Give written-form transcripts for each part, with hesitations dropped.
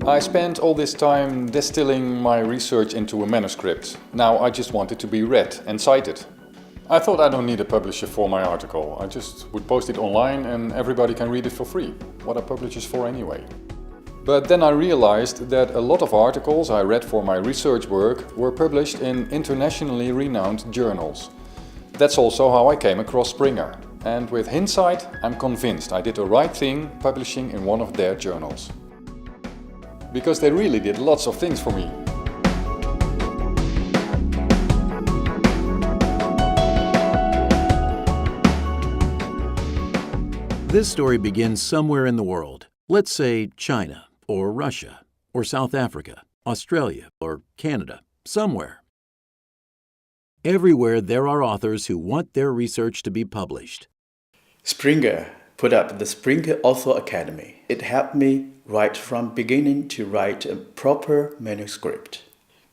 I spent all this time distilling my research into a manuscript. Now I just want it to be read and cited. I thought I don't need a publisher for my article. I just would post it online and everybody can read it for free. What are publishers for anyway? But then I realized that a lot of articles I read for my research work were published in internationally renowned journals. That's also how I came across Springer. And with hindsight, I'm convinced I did the right thing publishing in one of their journals. Because they really did lots of things for me. This story begins somewhere in the world. Let's say China, or Russia, or South Africa, Australia, or Canada, somewhere. Everywhere there are authors who want their research to be published. Springer put up the Springer Author Academy. It helped me right from beginning to write a proper manuscript.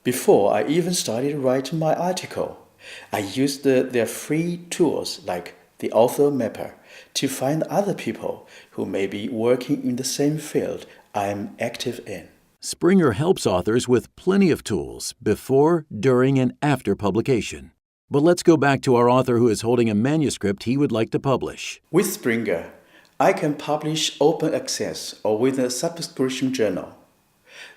Before I even started writing my article, I used their free tools like the Author Mapper to find other people who may be working in the same field I am active in. Springer helps authors with plenty of tools before, during, and after publication. But let's go back to our author who is holding a manuscript he would like to publish. With Springer, I can publish open access or with a subscription journal.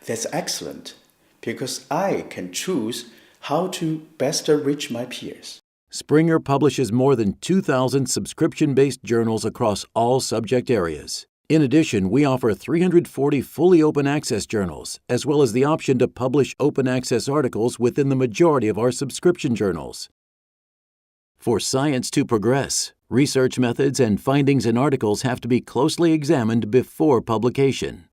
That's excellent because I can choose how to best reach my peers. Springer publishes more than 2,000 subscription-based journals across all subject areas. In addition, we offer 340 fully open access journals, as well as the option to publish open access articles within the majority of our subscription journals. For science to progress, research methods and findings in articles have to be closely examined before publication.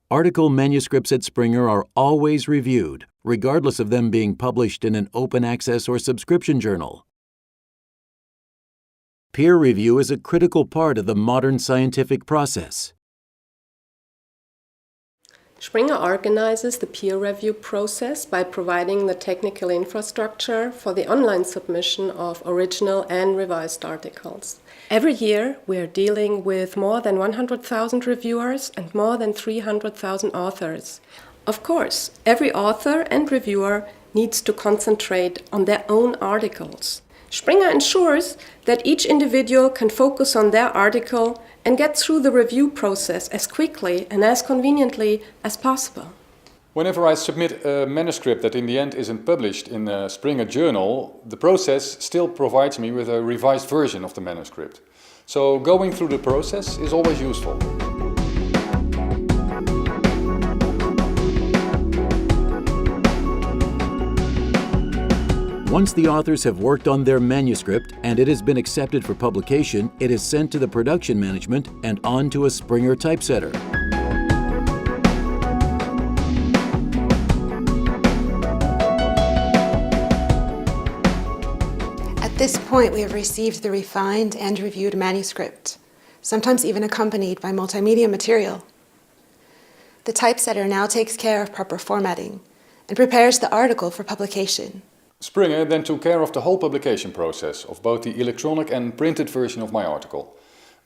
Article manuscripts at Springer are always reviewed, regardless of them being published in an open access or subscription journal. Peer review is a critical part of the modern scientific process. Springer organizes the peer review process by providing the technical infrastructure for the online submission of original and revised articles. Every year, we are dealing with more than 100,000 reviewers and more than 300,000 authors. Of course, every author and reviewer needs to concentrate on their own articles. Springer ensures that each individual can focus on their article and get through the review process as quickly and as conveniently as possible. Whenever I submit a manuscript that in the end isn't published in a Springer journal, the process still provides me with a revised version of the manuscript. So going through the process is always useful. Once the authors have worked on their manuscript and it has been accepted for publication, it is sent to the production management and on to a Springer typesetter. At this point, we have received the refined and reviewed manuscript, sometimes even accompanied by multimedia material. The typesetter now takes care of proper formatting and prepares the article for publication. Springer then took care of the whole publication process of both the electronic and printed version of my article.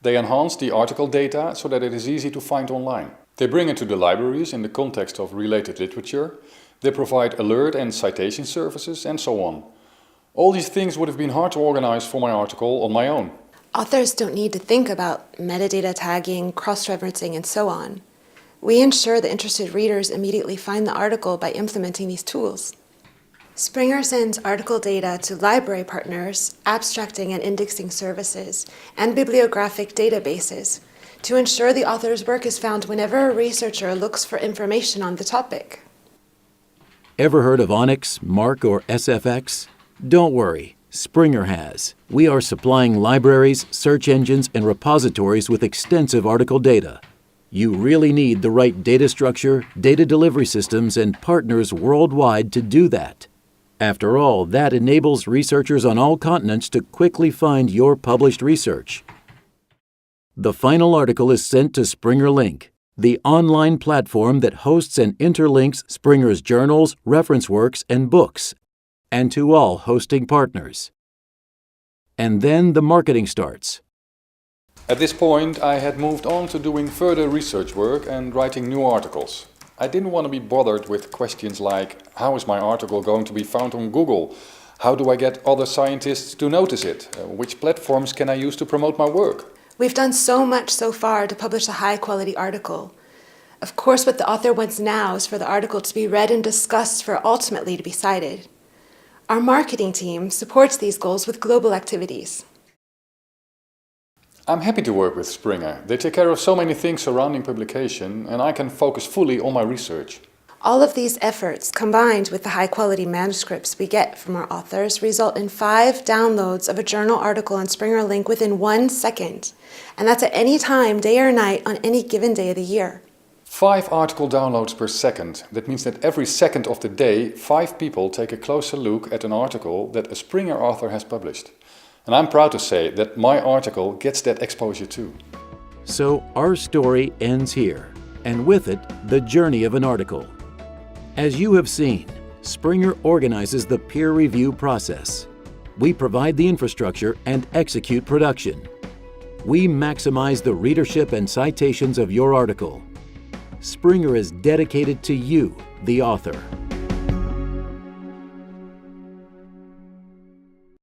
They enhanced the article data so that it is easy to find online. They bring it to the libraries in the context of related literature. They provide alert and citation services and so on. All these things would have been hard to organize for my article on my own. Authors don't need to think about metadata tagging, cross-referencing, and so on. We ensure that interested readers immediately find the article by implementing these tools. Springer sends article data to library partners, abstracting and indexing services, and bibliographic databases to ensure the author's work is found whenever a researcher looks for information on the topic. Ever heard of Onyx, Mark, or SFX? Don't worry, Springer has. We are supplying libraries, search engines, and repositories with extensive article data. You really need the right data structure, data delivery systems, and partners worldwide to do that. After all, that enables researchers on all continents to quickly find your published research. The final article is sent to Springer Link, the online platform that hosts and interlinks Springer's journals, reference works, and books, and to all hosting partners. And then the marketing starts. At this point, I had moved on to doing further research work and writing new articles. I didn't want to be bothered with questions like, how is my article going to be found on Google? How do I get other scientists to notice it? Which platforms can I use to promote my work? We've done so much so far to publish a high-quality article. Of course, what the author wants now is for the article to be read and discussed for ultimately to be cited. Our marketing team supports these goals with global activities. I'm happy to work with Springer. They take care of so many things surrounding publication, and I can focus fully on my research. All of these efforts, combined with the high-quality manuscripts we get from our authors, result in 5 downloads of a journal article on Springer Link within 1 second. And that's at any time, day or night, on any given day of the year. 5 article downloads per second. That means that every second of the day, 5 people take a closer look at an article that a Springer author has published. And I'm proud to say that my article gets that exposure too. So our story ends here, and with it, the journey of an article. As you have seen, Springer organizes the peer review process. We provide the infrastructure and execute production. We maximize the readership and citations of your article. Springer is dedicated to you, the author.